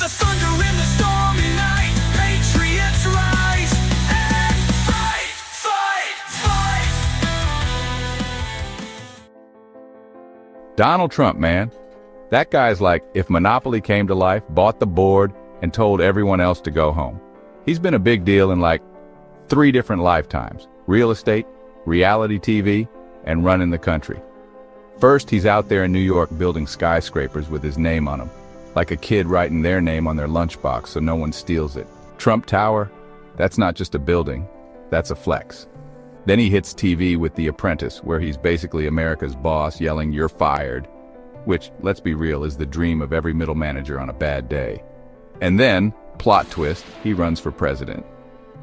the thunder in the stormy night. Patriots rise and fight, fight, fight. Donald Trump, man. That guy's like if Monopoly came to life, bought the board, and told everyone else to go home. He's been a big deal in like 3 different lifetimes: real estate, reality TV, and running the country. First, he's out there in New York building skyscrapers with his name on them, like a kid writing their name on their lunchbox so no one steals it. Trump Tower, that's not just a building, that's a flex. Then he hits TV with The Apprentice, where he's basically America's boss yelling, "You're fired," which, let's be real, is the dream of every middle manager on a bad day. And then, plot twist, he runs for president.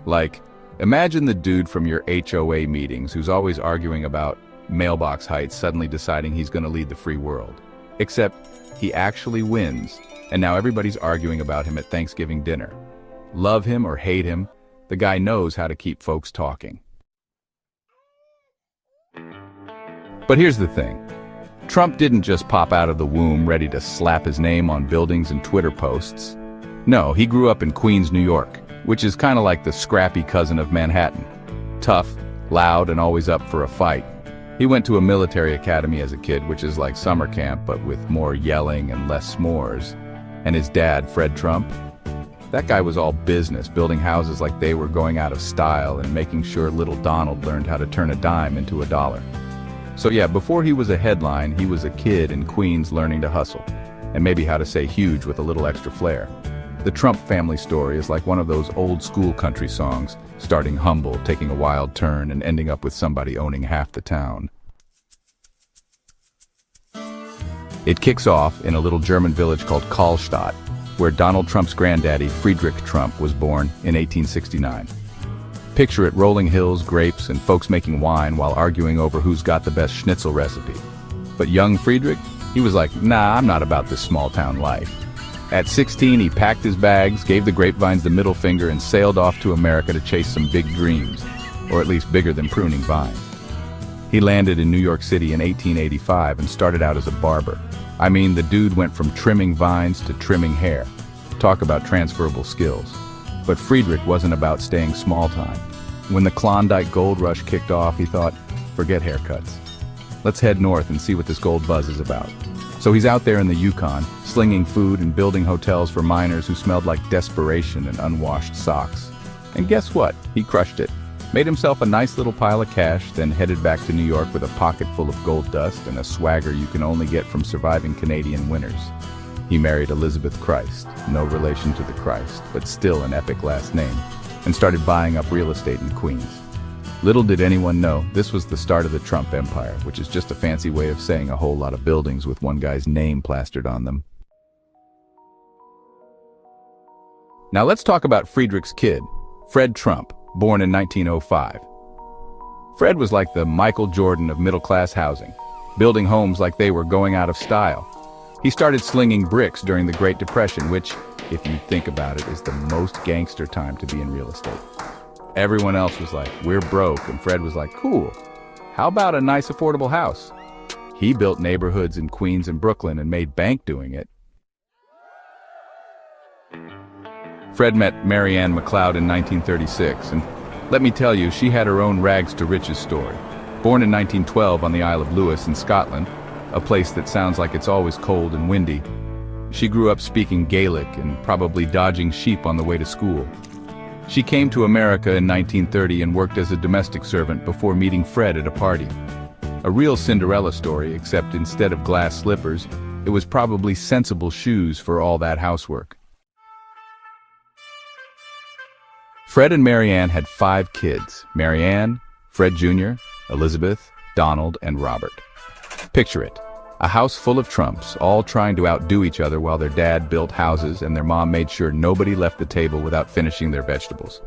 Like, imagine the dude from your HOA meetings who's always arguing about mailbox heights suddenly deciding he's going to lead the free world. Except he actually wins, and now everybody's arguing about him at Thanksgiving dinner. Love him or hate him, the guy knows how to keep folks talking. But here's the thing. Trump didn't just pop out of the womb ready to slap his name on buildings and Twitter posts. No, he grew up in Queens, New York, which is kind of like the scrappy cousin of Manhattan. Tough, loud, and always up for a fight. He went to a military academy as a kid, which is like summer camp, but with more yelling and less s'mores. And his dad, Fred Trump, that guy was all business, building houses like they were going out of style and making sure little Donald learned how to turn a dime into a dollar. So yeah, before he was a headline, he was a kid in Queens learning to hustle, and maybe how to say huge with a little extra flair. The Trump family story is like one of those old school country songs, starting humble, taking a wild turn, and ending up with somebody owning half the town. It kicks off in a little German village called Karlstadt, where Donald Trump's granddaddy, Friedrich Trump, was born in 1869. Picture it: rolling hills, grapes, and folks making wine while arguing over who's got the best schnitzel recipe. But young Friedrich, he was like, nah, I'm not about this small-town life. At 16, he packed his bags, gave the grapevines the middle finger, and sailed off to America to chase some big dreams, or at least bigger than pruning vines. He landed in New York City in 1885 and started out as a barber. I mean, the dude went from trimming vines to trimming hair. Talk about transferable skills. But Friedrich wasn't about staying small time. When the Klondike gold rush kicked off, he thought, forget haircuts. Let's head north and see what this gold buzz is about. So he's out there in the Yukon, slinging food and building hotels for miners who smelled like desperation and unwashed socks. And guess what? He crushed it. Made himself a nice little pile of cash, then headed back to New York with a pocket full of gold dust and a swagger you can only get from surviving Canadian winters. He married Elizabeth Christ, no relation to the Christ, but still an epic last name, and started buying up real estate in Queens. Little did anyone know, this was the start of the Trump empire, which is just a fancy way of saying a whole lot of buildings with one guy's name plastered on them. Now let's talk about Friedrich's kid, Fred Trump, born in 1905. Fred was like the Michael Jordan of middle-class housing, building homes like they were going out of style. He started slinging bricks during the Great Depression, which, if you think about it, is the most gangster time to be in real estate. Everyone else was like, we're broke, and Fred was like, cool. How about a nice affordable house? He built neighborhoods in Queens and Brooklyn and made bank doing it. Fred met Mary Ann McLeod in 1936, and let me tell you, she had her own rags to riches story. Born in 1912 on the Isle of Lewis in Scotland, a place that sounds like it's always cold and windy, she grew up speaking Gaelic and probably dodging sheep on the way to school. She came to America in 1930 and worked as a domestic servant before meeting Fred at a party. A real Cinderella story, except instead of glass slippers, it was probably sensible shoes for all that housework. Fred and Mary Ann had 5 kids: Mary Ann, Fred Jr., Elizabeth, Donald, and Robert. Picture it. A house full of Trumps, all trying to outdo each other while their dad built houses and their mom made sure nobody left the table without finishing their vegetables.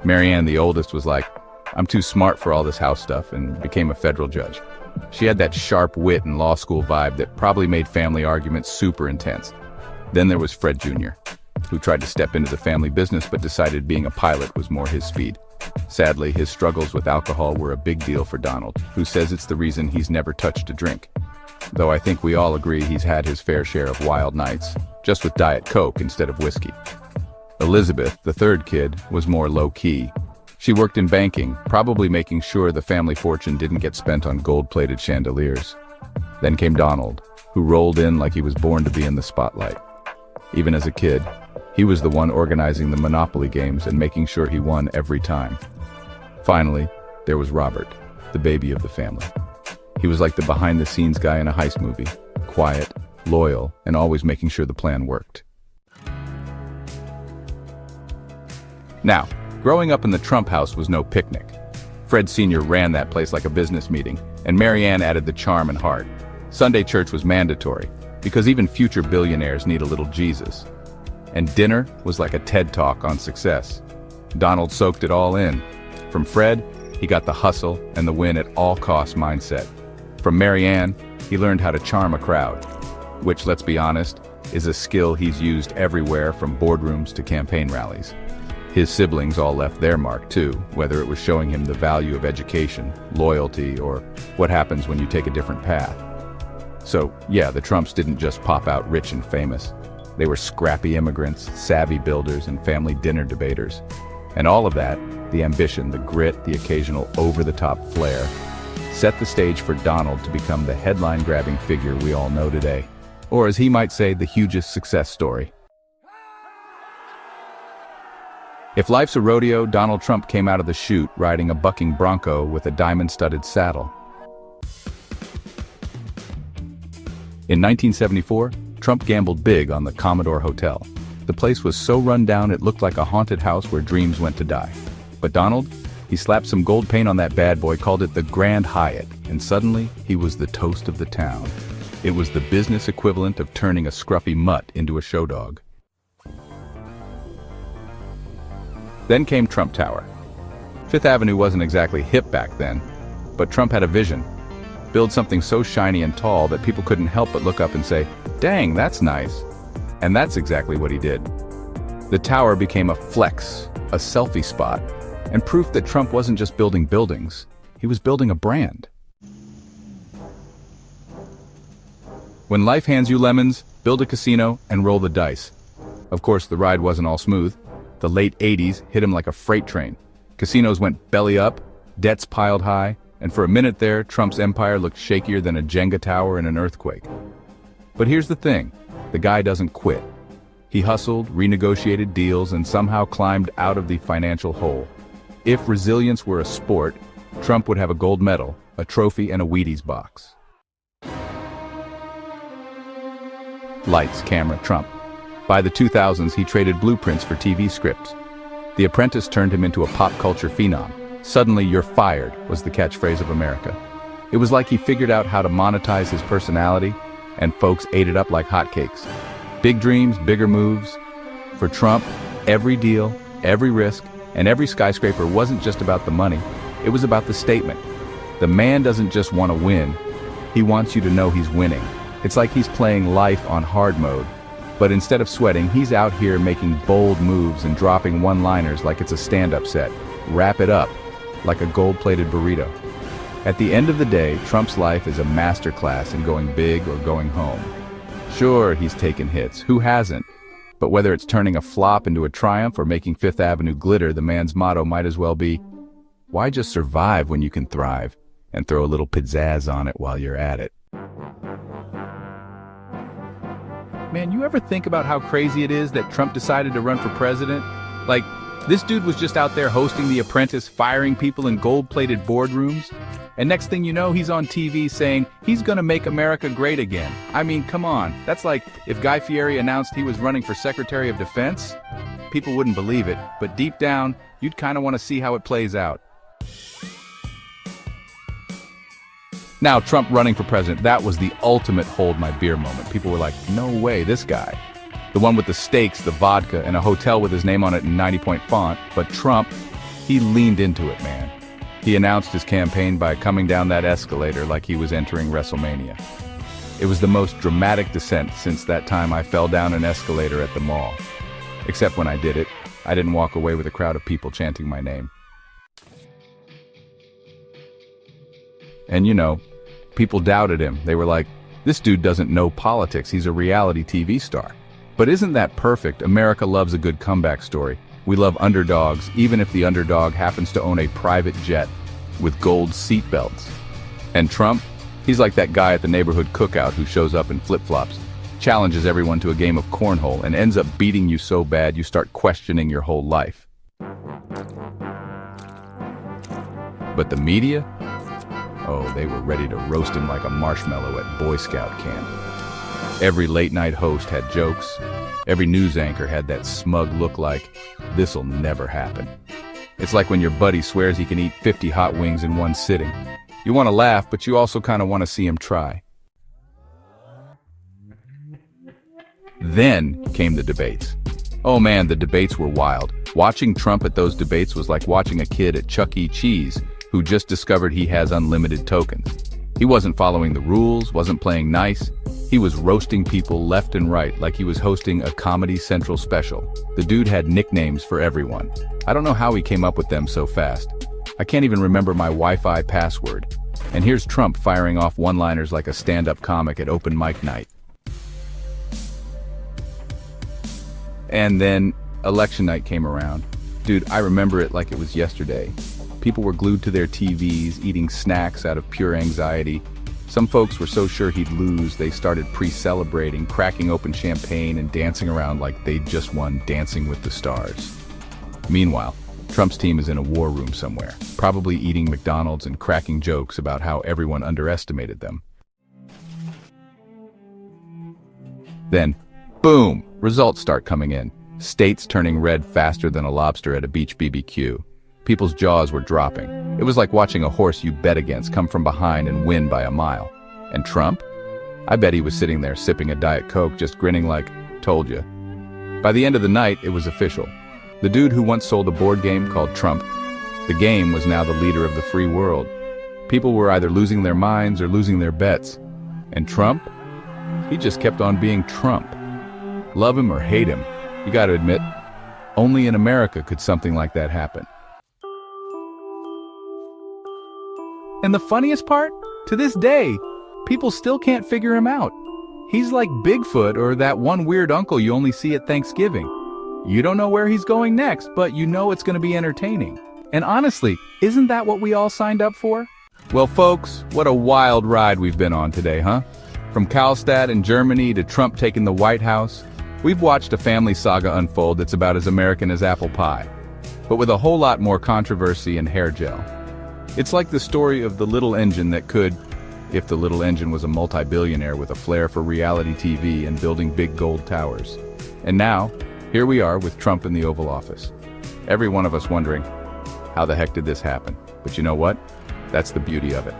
Mary Ann, the oldest, was like, I'm too smart for all this house stuff, and became a federal judge. She had that sharp wit and law school vibe that probably made family arguments super intense. Then there was Fred Jr., who tried to step into the family business but decided being a pilot was more his speed. Sadly, his struggles with alcohol were a big deal for Donald, who says it's the reason he's never touched a drink. though I think we all agree he's had his fair share of wild nights, just with Diet Coke instead of whiskey. Elizabeth, the third kid, was more low-key. She worked in banking, probably making sure the family fortune didn't get spent on gold-plated chandeliers. Then came Donald, who rolled in like he was born to be in the spotlight. Even as a kid, he was the one organizing the Monopoly games and making sure he won every time. Finally, there was Robert, the baby of the family. He was like the behind-the-scenes guy in a heist movie, quiet, loyal, and always making sure the plan worked. Now, growing up in the Trump house was no picnic. Fred Sr. ran that place like a business meeting, and Marianne added the charm and heart. Sunday church was mandatory, because even future billionaires need a little Jesus. And dinner was like a TED Talk on success. Donald soaked it all in. From Fred, he got the hustle and the win at all costs mindset. From Marianne, he learned how to charm a crowd, which, let's be honest, is a skill he's used everywhere from boardrooms to campaign rallies. His siblings all left their mark too, whether it was showing him the value of education, loyalty, or what happens when you take a different path. So, yeah, the Trumps didn't just pop out rich and famous. They were scrappy immigrants, savvy builders, and family dinner debaters. And all of that, the ambition, the grit, the occasional over-the-top flair, set the stage for Donald to become the headline-grabbing figure we all know today. Or as he might say, the hugest success story. If life's a rodeo, Donald Trump came out of the chute riding a bucking bronco with a diamond-studded saddle. In 1974, Trump gambled big on the Commodore Hotel. The place was so run down it looked like a haunted house where dreams went to die. But Donald, he slapped some gold paint on that bad boy, called it the Grand Hyatt, and suddenly he was the toast of the town. It was the business equivalent of turning a scruffy mutt into a show dog. Then came Trump Tower. Fifth Avenue wasn't exactly hip back then, but Trump had a vision. Build something so shiny and tall that people couldn't help but look up and say, "Dang, that's nice." And that's exactly what he did. The tower became a flex, a selfie spot, and proof that Trump wasn't just building buildings, he was building a brand. When life hands you lemons, build a casino and roll the dice. Of course, the ride wasn't all smooth. The late 80s hit him like a freight train. Casinos went belly up, debts piled high, and for a minute there, Trump's empire looked shakier than a Jenga tower in an earthquake. But here's the thing, the guy doesn't quit. He hustled, renegotiated deals, and somehow climbed out of the financial hole. If resilience were a sport, Trump would have a gold medal, a trophy, and a Wheaties box. Lights, camera, Trump. By the 2000s, he traded blueprints for TV scripts. The Apprentice turned him into a pop culture phenom. Suddenly, "You're fired" was the catchphrase of America. It was like he figured out how to monetize his personality, and folks ate it up like hotcakes. Big dreams, bigger moves. For Trump, every deal, every risk, and every skyscraper wasn't just about the money. It was about the statement. The man doesn't just want to win. He wants you to know he's winning. It's like he's playing life on hard mode. But instead of sweating, he's out here making bold moves and dropping one-liners like it's a stand-up set. Wrap it up, like a gold-plated burrito. At the end of the day, Trump's life is a masterclass in going big or going home. Sure, he's taken hits. Who hasn't? But whether it's turning a flop into a triumph or making Fifth Avenue glitter, the man's motto might as well be, why just survive when you can thrive? And throw a little pizzazz on it while you're at it. Man, you ever think about how crazy it is that Trump decided to run for president? Like, this dude was just out there hosting The Apprentice, firing people in gold-plated boardrooms. And next thing you know, he's on TV saying he's gonna make America great again. I mean, come on. That's like if Guy Fieri announced he was running for Secretary of Defense. People wouldn't believe it, but deep down, you'd kind of want to see how it plays out. Now, Trump running for president, that was the ultimate hold my beer moment. People were like, no way, this guy. The one with the steaks, the vodka, and a hotel with his name on it in 90-point font. But Trump, he leaned into it, man. He announced his campaign by coming down that escalator like he was entering WrestleMania. It was the most dramatic descent since that time I fell down an escalator at the mall. Except when I did it, I didn't walk away with a crowd of people chanting my name. And you know, people doubted him. They were like, This dude doesn't know politics, he's a reality TV star. But isn't that perfect? America loves a good comeback story. We love underdogs, even if the underdog happens to own a private jet with gold seatbelts. And Trump? He's like that guy at the neighborhood cookout who shows up in flip-flops, challenges everyone to a game of cornhole, and ends up beating you so bad you start questioning your whole life. But the media? Oh, they were ready to roast him like a marshmallow at Boy Scout camp. Every late-night host had jokes. Every news anchor had that smug look like, this'll never happen. It's like when your buddy swears he can eat 50 hot wings in one sitting. You want to laugh, but you also kind of want to see him try. Then came the debates. Oh man, the debates were wild. Watching Trump at those debates was like watching a kid at Chuck E. Cheese who just discovered he has unlimited tokens. He wasn't following the rules, wasn't playing nice. He was roasting people left and right like he was hosting a Comedy Central special. The dude had nicknames for everyone. I don't know how he came up with them so fast. I can't even remember my Wi-Fi password. And here's Trump firing off one-liners like a stand-up comic at open mic night. And then election night came around. Dude, I remember it like it was yesterday. People were glued to their TVs, eating snacks out of pure anxiety. Some folks were so sure he'd lose, they started pre-celebrating, cracking open champagne and dancing around like they'd just won Dancing with the Stars. Meanwhile, Trump's team is in a war room somewhere, probably eating McDonald's and cracking jokes about how everyone underestimated them. Then, boom, results start coming in. States turning red faster than a lobster at a beach BBQ. People's jaws were dropping. It was like watching a horse you bet against come from behind and win by a mile. And Trump? I bet he was sitting there sipping a Diet Coke, just grinning like, told ya. By the end of the night, it was official. The dude who once sold a board game called Trump, the game was now the leader of the free world. People were either losing their minds or losing their bets. And Trump? He just kept on being Trump. Love him or hate him, you gotta admit, only in America could something like that happen. And the funniest part? To this day, people still can't figure him out. He's like Bigfoot or that one weird uncle you only see at Thanksgiving. You don't know where he's going next, but you know it's going to be entertaining. And honestly, isn't that what we all signed up for? Well, folks, what a wild ride we've been on today, huh? From Karlstadt in Germany to Trump taking the White House, we've watched a family saga unfold that's about as American as apple pie, but with a whole lot more controversy and hair gel. It's like the story of the little engine that could, if the little engine was a multi-billionaire with a flair for reality TV and building big gold towers. And now, here we are with Trump in the Oval Office. Every one of us wondering, how the heck did this happen? But you know what? That's the beauty of it.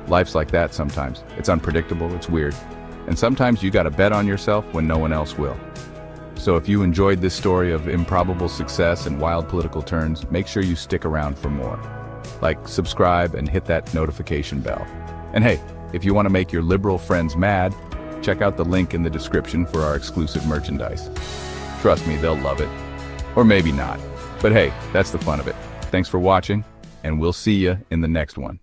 Life's like that sometimes. It's unpredictable, it's weird. And sometimes you gotta bet on yourself when no one else will. So if you enjoyed this story of improbable success and wild political turns, make sure you stick around for more. Like, subscribe, and hit that notification bell. And hey, if you want to make your liberal friends mad, check out the link in the description for our exclusive merchandise. Trust me, they'll love it. Or maybe not. But hey, that's the fun of it. Thanks for watching, and we'll see you in the next one.